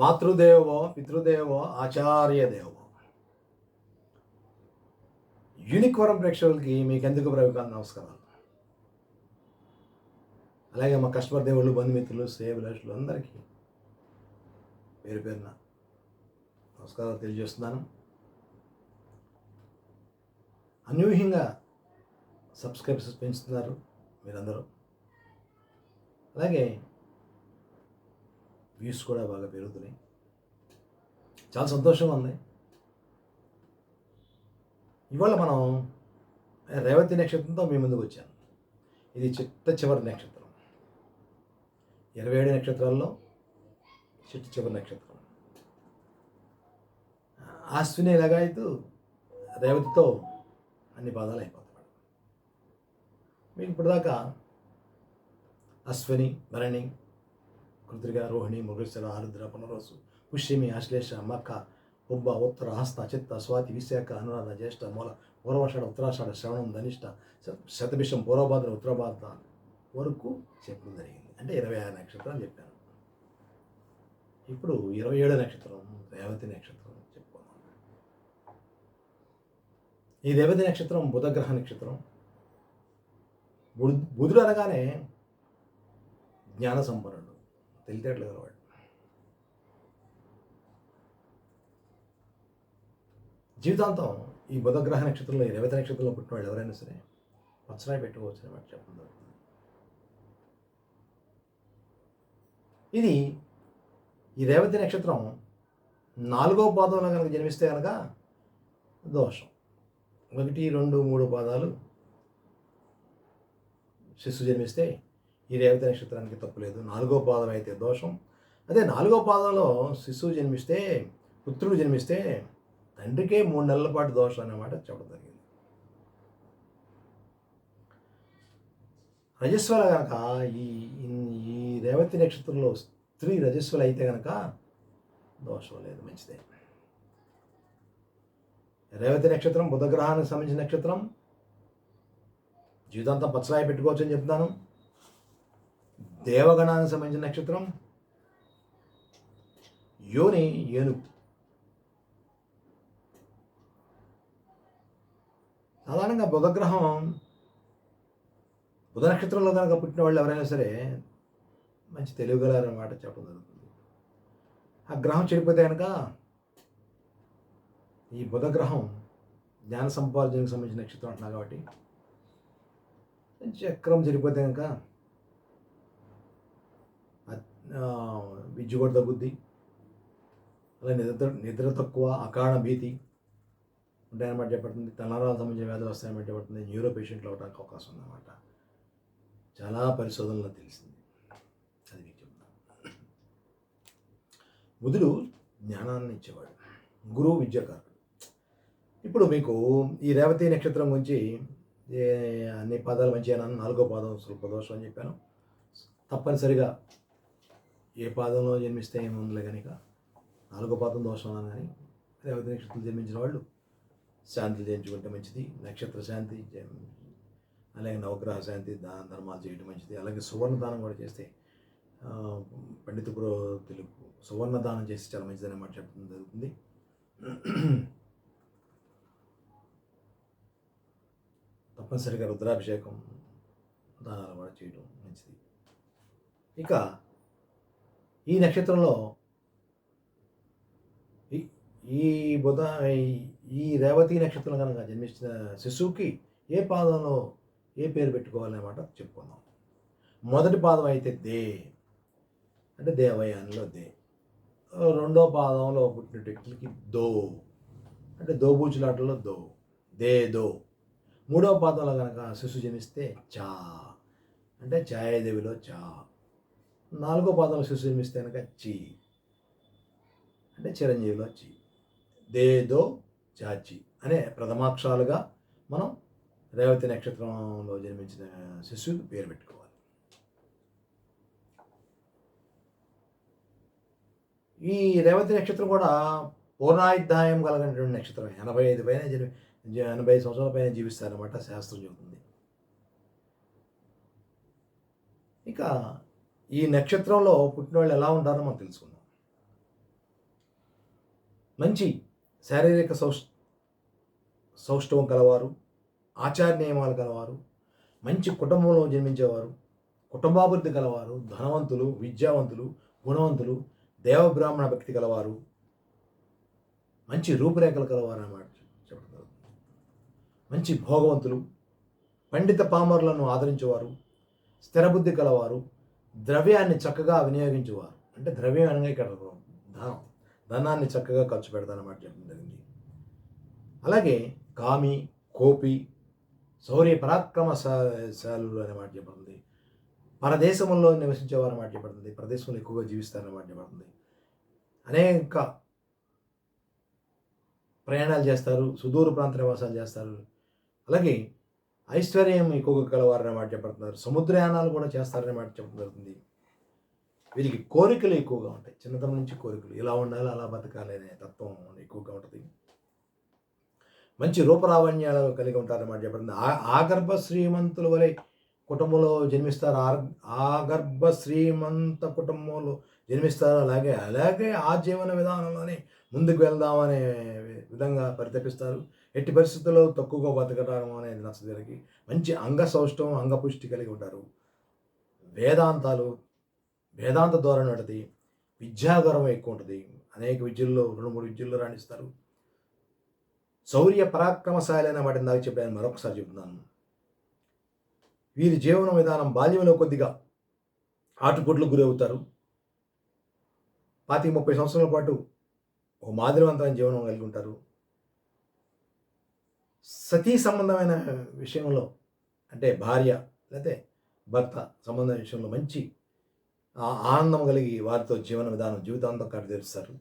మాతృదేవో పితృదేవో ఆచార్య దేవో. యూనిక్వరం ప్రేక్షకులకి మీకెందుకు ప్రవికాల నమస్కారాలు. అలాగే మా కస్టమర్ దేవుళ్ళు, బంధుమిత్రులు, శ్రేయభిలాషులు అందరికీ పేరు పేరున నమస్కారాలు తెలియజేస్తున్నాను. అనూహ్యంగా సబ్స్క్రైబర్స్ పెంచుతున్నారు మీరందరూ. అలాగే వ్యూస్ కూడా బాగా పెరుగుతున్నాయి. చాలా సంతోషంగా ఉంది. ఇవాళ మనం రేవతి నక్షత్రంతో మీ ముందుకు వచ్చాను. ఇది చిట్ట చివరి నక్షత్రం. 27 నక్షత్రాల్లో చిట్ట చివరి నక్షత్రం. అశ్విని లగాయతు రేవతితో అన్ని పాదాలు అయిపోతాడు. మీకు ఇప్పటిదాకా అశ్విని, భరణి, కృతిక, రోహిణి, మృగశిర, ఆరుద్ర, పునరోసు, పుష్యమి, ఆశ్లేష, మఖ, ఉబ్బ, ఉత్తర, హస్త, చిత్త, స్వాతి, విశాఖ, అనురాధ, జ్యేష్ఠ, మూల, పూర్వాషాఢ, ఉత్తరాషాఢ, శ్రవణం, ధనిష్ట, శతభిషం, పూర్వభాద్ర, ఉత్తరభాద్ర వరకు చెప్పడం జరిగింది. అంటే 26 నక్షత్రాలు చెప్పాను. ఇప్పుడు 27 నక్షత్రం రేవతి నక్షత్రం చెప్పుకుందాం. ఈ రేవతి నక్షత్రం బుధగ్రహ నక్షత్రం. బుధుడు అనగానే జ్ఞాన సంపన్నుడు, తెలితేటలు గలవాడు. జీవితాంతం ఈ బుధగ్రహ నక్షత్రంలో, ఈ రేవతి నక్షత్రంలో పుట్టిన వాళ్ళు ఎవరైనా సరే పచ్చరాయి పెట్టుకోవచ్చు అన్నమాట చెప్పడం జరుగుతుంది. ఇది ఈ రేవతి నక్షత్రం 4వ పాదంలో కనుక జన్మిస్తే కనుక దోషం. 1, 2, 3 పాదాలు శిశువు జన్మిస్తే ఈ రేవతి నక్షత్రానికి తప్పులేదు. 4వ పాదం అయితే దోషం. అదే 4వ పాదంలో శిశువు జన్మిస్తే, పుత్రుడు జన్మిస్తే తండ్రికే 3 నెలల పాటు దోషం అన్నమాట చెప్పడం జరిగింది. రజస్వల కనుక ఈ రేవతి నక్షత్రంలో స్త్రీ రజస్వల అయితే కనుక దోషం లేదు, మంచిదే. రేవతి నక్షత్రం బుధగ్రహానికి సంబంధించిన నక్షత్రం. జీవితాంతం పచ్చరాయి పెట్టుకోవచ్చు అని చెప్తున్నాను. దేవగణానికి సంబంధించిన నక్షత్రం. యోని ఏనుగు. సాధారణంగా బుధగ్రహం, బుధ నక్షత్రంలో కనుక పుట్టిన వాళ్ళు ఎవరైనా సరే మంచి తెలివిగలరన్నమాట చెప్పడం జరుగుతుంది. ఆ గ్రహం చెడిపోతే కనుక, ఈ బుధగ్రహం జ్ఞాన సంపార్జనకు సంబంధించిన నక్షత్రం అంటున్నారు కాబట్టి, చక్రం చెడిపోతే కనుక విద్య కూడా తగ్గుద్ది. అలాగే నిద్ర తక్కువ, అకారణ భీతి ఉంటాయన్నమాట చెప్పబడుతుంది. తలనరాలకు సంబంధించిన వ్యాధులు వస్తాయన్నమాట చెప్పబడుతుంది. న్యూరో పేషెంట్లు అవడానికి అవకాశం ఉందన్నమాట. చాలా పరిశోధనలో తెలిసింది. అది మీకు చెప్తాను. బుధుడు జ్ఞానాన్ని ఇచ్చేవాడు, గురువు విద్యాకారుడు. ఇప్పుడు మీకు ఈ రేవతి నక్షత్రం గురించి అన్ని పాదాలు మంచిగా, 4వ పాదం స్వల్ప దోషం అని చెప్పాను. తప్పనిసరిగా ఏ పాదంలో జన్మిస్తే ఏముందిలే కనుక 4వ పాదం దోషం అని కానీ రేవతి నక్షత్రం జన్మించిన వాళ్ళు శాంతి చేయించుకుంటే మంచిది. నక్షత్ర శాంతి, అలాగే నవగ్రహ శాంతి, దాన ధర్మాలు చేయడం మంచిది. అలాగే సువర్ణ దానం కూడా చేస్తే, పండిత పురోహితులకు సువర్ణ దానం చేసి చాలా మంచిది అన్నమాట చెప్పడం జరుగుతుంది. తప్పనిసరిగా రుద్రాభిషేకం, దానాలు కూడా చేయడం మంచిది. ఇక ఈ నక్షత్రంలో ఈ రేవతి నక్షత్రం కనుక జన్మించిన శిశువుకి ఏ పాదంలో ఏ పేరు పెట్టుకోవాలన్నమాట చెప్పుకుందాం. మొదటి పాదం అయితే దే, అంటే దేవయానిలో దే. 2వ పాదంలో పుట్టిన వ్యక్తులకి దో, అంటే దోబూచులాటలో దో, దే దో. 3వ పాదంలో కనుక శిశువు జన్మిస్తే చా, అంటే ఛాయాదేవిలో చా. 4వ పాదంలో శిశువు జన్మిస్తే కనుక చి, అంటే చిరంజీవిలో చి. దే దో చాచి అనే ప్రథమాక్షరాలుగా మనం రేవతి నక్షత్రంలో జన్మించిన శిశువుకి పేరు పెట్టుకోవాలి. ఈ రేవతి నక్షత్రం కూడా పూర్ణాయుద్ధాయం కలిగినటువంటి నక్షత్రం. 80 సంవత్సరాల పైన జీవిస్తారన్నమాట శాస్త్రం చెబుతుంది. ఇక ఈ నక్షత్రంలో పుట్టిన వాళ్ళు ఎలా ఉంటారో మనం తెలుసుకుందాం. మంచి శారీరక సౌష్ఠవం కలవారు, ఆచార నియమాలు కలవారు, మంచి కుటుంబంలో జన్మించేవారు, కుటుంబాభివృద్ధి కలవారు, ధనవంతులు, విద్యావంతులు, గుణవంతులు, దేవబ్రాహ్మణ భక్తి కలవారు, మంచి రూపురేఖలు కలవారు అన్నమాట చెప్తారు. మంచి భోగవంతులు, పండిత పామరులను ఆదరించేవారు, స్థిరబుద్ధి కలవారు, ద్రవ్యాన్ని చక్కగా వినియోగించేవారు. అంటే ద్రవ్యం అనగా ఇక్కడ ధనం, ధనాన్ని చక్కగా ఖర్చు పెడతారన్నమాట చెప్పడం జరిగింది. అలాగే కామి, కోపి, శౌర్య పరాక్రమశాలులు అనే మాట చెప్పబడింది. పరదేశంలో నివసించేవారు అన్నమాట చెప్పబడింది. ప్రదేశంలో ఎక్కువగా జీవిస్తారన్నమాట చెప్పబడింది. అనేక ప్రయాణాలు చేస్తారు, సుదూర ప్రాంత నివాసాలు చేస్తారు. అలాగే ఐశ్వర్యం ఎక్కువగా కలవారనే మాట చెప్పబడుతున్నారు. సముద్రయానాలు కూడా చేస్తారనే మాట చెప్పడం జరుగుతుంది. వీరికి కోరికలు ఎక్కువగా ఉంటాయి. చిన్నతనం నుంచి కోరికలు, ఇలా ఉండాలి, అలా బతకాలి అనే తత్వం ఎక్కువగా ఉంటుంది. మంచి రూపలావణ్యాలు కలిగి ఉంటారన్నమాట చెప్పబడింది. ఆగర్భ శ్రీమంతుల వలె కుటుంబంలో జన్మిస్తారు. ఆగర్భ శ్రీమంత కుటుంబంలో జన్మిస్తారు. అలాగే ఆ జీవన విధానంలోనే ముందుకు వెళ్దామనే విధంగా పరితపిస్తారు. ఎట్టి పరిస్థితుల్లో తక్కువగా బతకడం అనేది నచ్చదు వీరికి. మంచి అంగసౌష్ఠవం, అంగపుష్టి కలిగి ఉంటారు. వేదాంత ధోరణి ఉంటుంది. విద్యాగౌరవం ఎక్కువ ఉంటుంది. అనేక విద్యల్లో 2-3 విద్యల్లో రాణిస్తారు. శౌర్య పరాక్రమశాలి అనే మాట ఇందాక చెప్పాను, మరొకసారి చెప్తున్నాను. వీరి జీవన విధానం బాల్యంలో కొద్దిగా ఆటుపోట్లకు గురవుతారు. 25-30 సంవత్సరాల పాటు ఒక మాదిరివంతమైన జీవనం కలిగి ఉంటారు. సతీ సంబంధమైన విషయంలో, అంటే భార్య లేకపోతే భర్త సంబంధం విషయంలో మంచి ఆనందం కలిగి వారితో జీవన విధానం జీవితాంతం కట్టుతీరుస్తారు.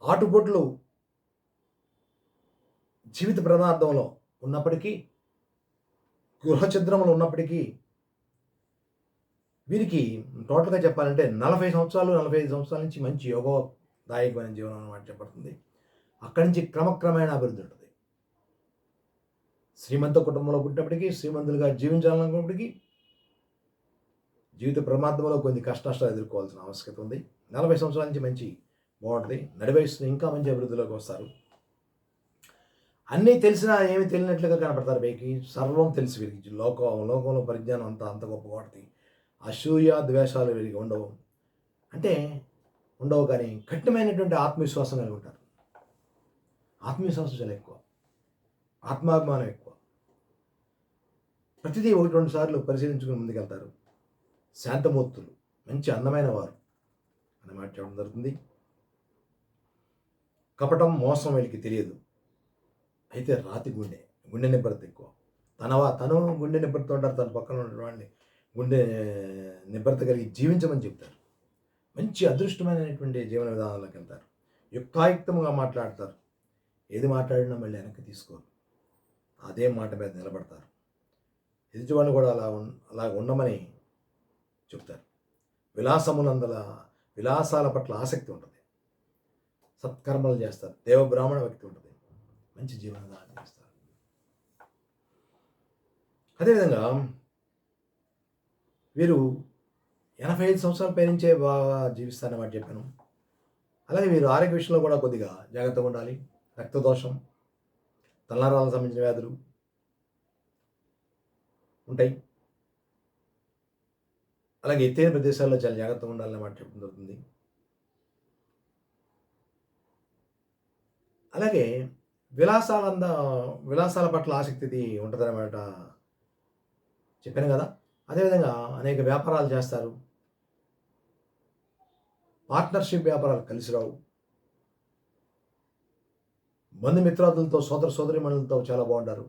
ఆటుపోట్లు జీవిత ప్రదార్థంలో ఉన్నప్పటికీ, గృహఛిద్రములు ఉన్నప్పటికీ, వీరికి టోటల్గా చెప్పాలంటే 45 సంవత్సరాల నుంచి మంచి యోగదాయకమైన జీవనం అన్నమాట చెప్పబడుతుంది. అక్కడి నుంచి క్రమక్రమేణా అభివృద్ధి ఉంటుంది. శ్రీమంత కుటుంబంలో పుట్టినప్పటికీ, శ్రీమంతులుగా జీవించాలనుకున్నప్పటికీ జీవిత ప్రమాదంలో కొన్ని కష్టాలు ఎదుర్కోవాల్సిన ఆవశ్యకత ఉంది. 40 సంవత్సరాల నుంచి మంచి బాగుంటుంది. నడి వయసులో ఇంకా మంచి అభివృద్ధిలోకి వస్తారు. అన్నీ తెలిసినా ఏమి తెలియనట్లుగా కనపడతారు. పైకి సర్వం తెలిసి వీరికి లోకంలో పరిజ్ఞానం అంత గొప్పగా ఉంటుంది. అసూయ ద్వేషాలు వీరికి ఉండవు. అంటే ఉండవు, కానీ కఠినమైనటువంటి ఆత్మవిశ్వాసం కలిగి ఉంటారు. ఆత్మవిశ్వాసం చాలా ఎక్కువ, ఆత్మాభిమానం ఎక్కువ. ప్రతిదీ 1-2 సార్లు పరిశీలించుకుని ముందుకెళ్తారు. శాంతమూర్తులు, మంచి అందమైన వారు అని మాట చెప్పడం జరుగుతుంది. కపటం, మోసం వీళ్ళకి తెలియదు. అయితే రాతి గుండె నిబ్బరత ఎక్కువ. తను గుండె నిబ్బరత ఉంటారు, తన పక్కన ఉన్నటువంటి గుండె నిబ్బరత కలిగి జీవించమని చెప్తారు. మంచి అదృష్టమైనటువంటి జీవన విధానాలకు వెళ్తారు. యుక్తాయుక్తంగా మాట్లాడతారు. ఏది మాట్లాడినా మళ్ళీ వెనక్కి తీసుకోరు. అదే మాట మీద నిలబడతారు. ఎదుటివాడిని కూడా అలా ఉండమని చెప్తారు. విలాసాల పట్ల ఆసక్తి ఉంటుంది. సత్కర్మలు చేస్తారు. దేవబ్రాహ్మణ వ్యక్తి ఉంటుంది. మంచి జీవన విధానం చేస్తారు. అదేవిధంగా వీరు 85 సంవత్సరాల పైనుంచే బాగా జీవిస్తారన్నమాట చెప్పాను. అలాగే వీరు ఆరోగ్య విషయంలో కూడా కొద్దిగా జాగ్రత్తగా ఉండాలి. రక్తదోషం, తలనరాలకు సంబంధించిన వ్యాధులు ఉంటాయి. అలాగే ఎత్తైన ప్రదేశాల్లో చాలా జాగ్రత్తగా ఉండాలన్నమాట చెప్పడం జరుగుతుంది. అలాగే విలాసాల పట్ల ఆసక్తి ఉంటుందన్నమాట చెప్పాను కదా. అదేవిధంగా అనేక వ్యాపారాలు చేస్తారు. పార్ట్నర్షిప్ వ్యాపారాలు కలిసి రావు. బంధుమిత్రాదులతో, సోదరిమణులతో చాలా బాగుంటారు.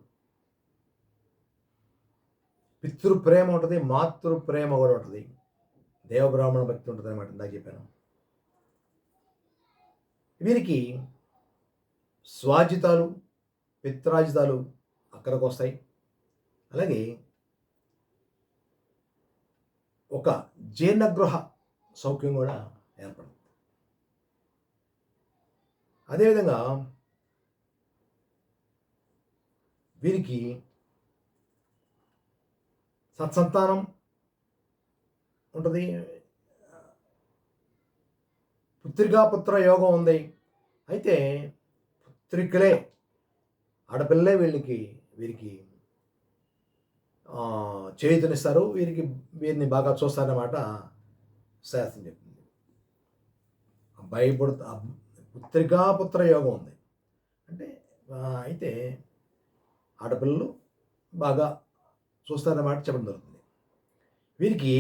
పితృప్రేమ ఉంటుంది, మాతృప్రేమ కూడా ఉంటుంది. దేవబ్రాహ్మణ భక్తి ఉంటుంది అన్నమాట ఇందాక చెప్పాను. వీరికి స్వాజితాలు, పిత్రాజితాలు అక్కడికి వస్తాయి. అలాగే ఒక జీర్ణగృహ సౌఖ్యం కూడా ఏర్పడుతుంది. అదేవిధంగా వీరికి సత్సంతానం ఉంటుంది. పుత్రికా పుత్ర యోగం ఉంది. అయితే పుత్రికలే ఆడపిల్లలే వీరికి చేయూతనిస్తారు. వీరిని బాగా చూస్తారన్నమాట శాస్త్రం చెప్తుంది. అబ్బాయి పుత్రికా పుత్ర యోగం ఉంది. అంటే అయితే ఆడపిల్లలు బాగా చూస్తారన్నమాట చెప్పడం జరుగుతుంది. వీరికి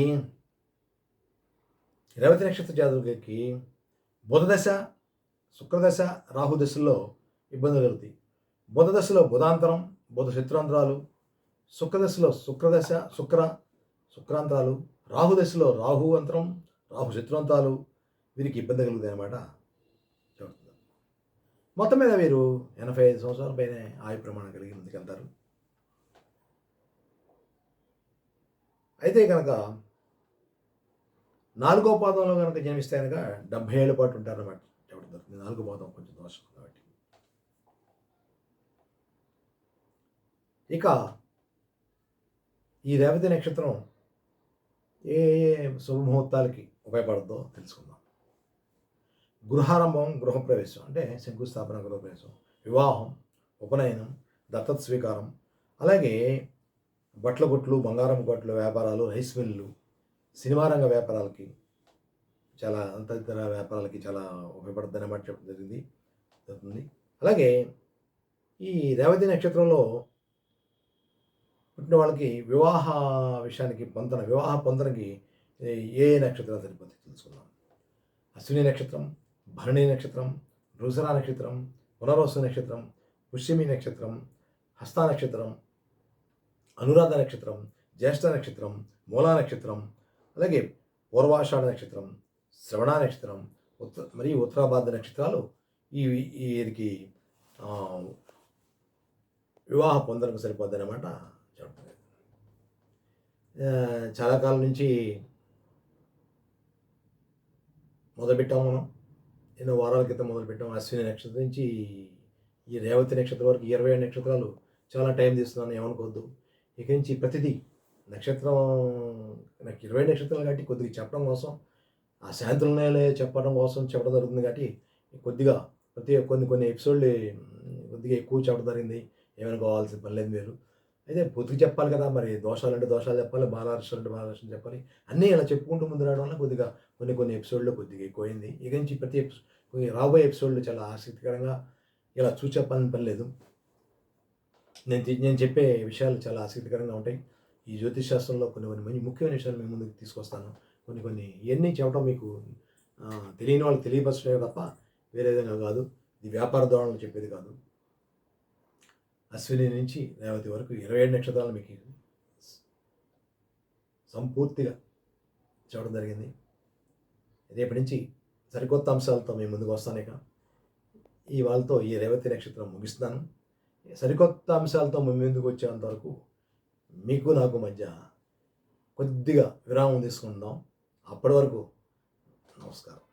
రేవతి నక్షత్ర జాతకులకి బుధదశ, శుక్రదశ, రాహుదశల్లో ఇబ్బందులు కలుగుతాయి. బుధదశలో బుధాంతరం, బుధ శత్రుంతరాలు, శుక్రదశలో శుక్రాంతరాలు, రాహుదశలో రాహు అంతరం, రాహు శత్రుంతరాలు వీరికి ఇబ్బంది కలుగుతాయి అన్నమాట చెబుతుంది. మొత్తం మీద వీరు 85 సంవత్సరాల పైన ఆయు ప్రమాణం కలిగి ముందుకెళ్తారు. అయితే కనుక 4వ పాదంలో కనుక జన్మిస్తే కనుక 70 ఏళ్ళ పాటు ఉంటారన్నమాట చెప్పడం జరుగుతుంది. 4వ పాదం కొంచెం దోషం కాబట్టి. ఇక ఈ రేవతి నక్షత్రం ఏ శుభముహూర్తాలకి ఉపయోగపడుతుందో తెలుసుకుందాం. గృహారంభం, గృహప్రవేశం అంటే శంకుస్థాపన, గృహప్రవేశం, వివాహం, ఉపనయనం, దత్తత స్వీకారం, అలాగే బట్టల కొట్లు, బంగారం కొట్లు వ్యాపారాలు, రైస్ మిల్లు, సినిమా రంగ వ్యాపారాలకి చాలా తదితర వ్యాపారాలకి చాలా ఉపయోగపడుతుంది అన్నమాట చెప్పడం జరుగుతుంది. అలాగే ఈ రేవతి నక్షత్రంలో పుట్టిన వాళ్ళకి వివాహ విషయానికి వివాహ పొందనకి ఏ నక్షత్రాలు సరిపోతాయి తెలుసుకుందాం. అశ్విని నక్షత్రం, భరణి నక్షత్రం, మృగశిర నక్షత్రం, పునర్వసు నక్షత్రం, పుష్యమి నక్షత్రం, హస్త నక్షత్రం, అనురాధ నక్షత్రం, జ్యేష్ఠ నక్షత్రం, మూలా నక్షత్రం, అలాగే పూర్వాషాఢ నక్షత్రం, శ్రవణ నక్షత్రం, మరియు ఉత్తరాభాద్ర నక్షత్రాలు వీరికి వివాహ పొందడానికి సరిపోద్ది అన్నమాట చెప్తుంది. చాలా కాలం నుంచి మొదలుపెట్టాము మనం, ఎన్నో వారాల క్రితం మొదలుపెట్టాము. అశ్విని నక్షత్రం నుంచి ఈ రేవతి నక్షత్రం వరకు 27 నక్షత్రాలు చాలా టైం తీస్తున్నాను, ఏమనుకోవద్దు. ఇక నుంచి ప్రతిదీ నక్షత్రం నాకు 20 నక్షత్రాలు కాబట్టి కొద్దిగా చెప్పడం కోసం, ఆ శాంతులనే చెప్పడం కోసం చెప్పడం జరుగుతుంది. కాబట్టి కొద్దిగా కొన్ని ఎపిసోడ్లు కొద్దిగా ఎక్కువ చెప్పడం జరిగింది. ఏమనుకోవాల్సిన పని లేదు మీరు. అయితే పొద్దుకు చెప్పాలి కదా, మరి దోషాలంటే దోషాలు చెప్పాలి, బాలదర్శనం అంటే బాలదర్శనం చెప్పాలి. అన్నీ ఇలా చెప్పుకుంటూ ముందు రావడం వల్ల కొద్దిగా కొన్ని ఎపిసోడ్లో కొద్దిగా ఎక్కువైంది. ఇక నుంచి రాబోయే ఎపిసోడ్లు చాలా ఆసక్తికరంగా ఇలా చూసి చెప్పాలని పని లేదు. నేను చెప్పే విషయాలు చాలా ఆసక్తికరంగా ఉంటాయి. ఈ జ్యోతిష్ శాస్త్రంలో కొన్ని మంచి ముఖ్యమైన విషయాలు మీ ముందుకు తీసుకొస్తాను. కొన్ని ఇవన్నీ చెప్పడం మీకు తెలియని వాళ్ళకి తెలియపరచడమే తప్ప వేరే విధంగా కాదు. ఇది వ్యాపార ధోరణులు చెప్పేది కాదు. అశ్విని నుంచి రేవతి వరకు 27 నక్షత్రాలు మీకు సంపూర్తిగా చెప్పడం జరిగింది. రేపటి నుంచి సరికొత్త అంశాలతో మేము ముందుకు వస్తాను. ఇక ఈ వాళ్ళతో ఈ రేవతి నక్షత్రం ముగిస్తున్నాను. సరికొత్త అంశాలతో మేము ముందుకు వచ్చేంత వరకు మీకు నాకు మధ్య కొద్దిగా విరామం తీసుకుందాం. అప్పటి వరకు నమస్కారం.